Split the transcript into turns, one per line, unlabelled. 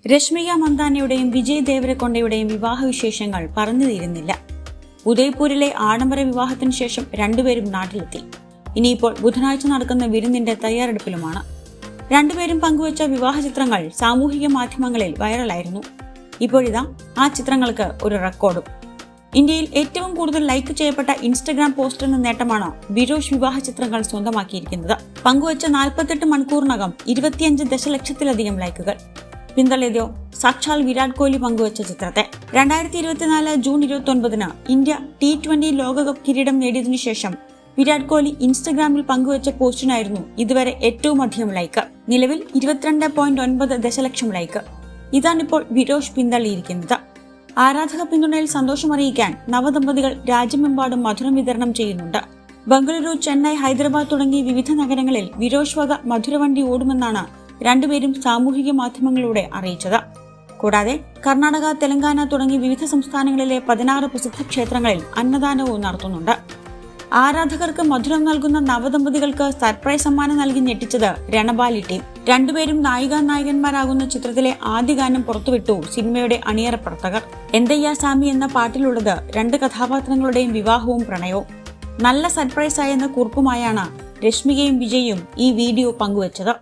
രശ്മിക മന്ദാനയുടെയും വിജയ് ദേവരകൊണ്ടയുടെയും വിവാഹവിശേഷങ്ങൾ പറഞ്ഞു തീരുന്നില്ല. ഉദയ്പൂരിലെ ആഡംബര വിവാഹത്തിന് ശേഷം രണ്ടുപേരും നാട്ടിലെത്തി. ഇനിയിപ്പോൾ ബുധനാഴ്ച നടക്കുന്ന വിരുന്നിന്റെ തയ്യാറെടുപ്പിലുമാണ്. രണ്ടുപേരും പങ്കുവച്ച വിവാഹ ചിത്രങ്ങൾ സാമൂഹിക മാധ്യമങ്ങളിൽ വൈറലായിരുന്നു. ഇപ്പോഴിതാ ആ ചിത്രങ്ങൾക്ക് ഒരു റെക്കോർഡും. ഇന്ത്യയിൽ ഏറ്റവും കൂടുതൽ ലൈക്ക് ചെയ്യപ്പെട്ട ഇൻസ്റ്റഗ്രാം പോസ്റ്റ് എന്ന നേട്ടമാണ് വിരോഷ് വിവാഹ ചിത്രങ്ങൾ സ്വന്തമാക്കിയിരിക്കുന്നത്. പങ്കുവച്ച 48 മണിക്കൂറിനകം 25 ദശലക്ഷത്തിലധികം ലൈക്കുകൾ. പിന്തള്ളിയതോ സാക്ഷാൽ വിരാട് കോഹ്ലി പങ്കുവച്ച ചിത്രത്തെ. 2024 ജൂൺ 29 ഇന്ത്യ T20 ലോകകപ്പ് കിരീടം നേടിയതിനു ശേഷം വിരാട് കോഹ്ലി ഇൻസ്റ്റഗ്രാമിൽ പങ്കുവച്ച പോസ്റ്റിനായിരുന്നു ഇതുവരെ ഏറ്റവും അധികം ലൈക്ക്. നിലവിൽ 22.9 ദശലക്ഷം ലൈക്ക്. ഇതാണിപ്പോൾ വിരോഷ് പിന്തള്ളിയിരിക്കുന്നത്. ആരാധക പിന്തുണയിൽ സന്തോഷമറിയിക്കാൻ നവദമ്പതികൾ രാജ്യമെമ്പാടും മധുരം വിതരണം ചെയ്യുന്നുണ്ട്. ബംഗളൂരു, ചെന്നൈ, ഹൈദരാബാദ് തുടങ്ങി വിവിധ നഗരങ്ങളിൽ വിരോഷ് വക മധുരവണ്ടി ഓടുമെന്നാണ് രണ്ടുപേരും സാമൂഹിക മാധ്യമങ്ങളിലൂടെ അറിയിച്ചത്. കൂടാതെ കർണാടക, തെലങ്കാന തുടങ്ങി വിവിധ സംസ്ഥാനങ്ങളിലെ 16 പ്രസിദ്ധ ക്ഷേത്രങ്ങളിൽ അന്നദാനവും നടത്തുന്നുണ്ട്. ആരാധകർക്ക് മധുരം നൽകുന്ന നവദമ്പതികൾക്ക് സർപ്രൈസ് സമ്മാനം നൽകി ഞെട്ടിച്ചത് രണബാലി ടീം. രണ്ടുപേരും നായികന്മാരാകുന്ന ചിത്രത്തിലെ ആദ്യ ഗാനം പുറത്തുവിട്ടു സിനിമയുടെ അണിയറ പ്രവർത്തകർ. എന്തയ്യാ സാമി എന്ന പാട്ടിലുള്ളത് 2 കഥാപാത്രങ്ങളുടെയും വിവാഹവും പ്രണയവും. നല്ല സർപ്രൈസായെന്ന കുറിപ്പുമായാണ് രശ്മികയും വിജയും ഈ വീഡിയോ പങ്കുവച്ചത്.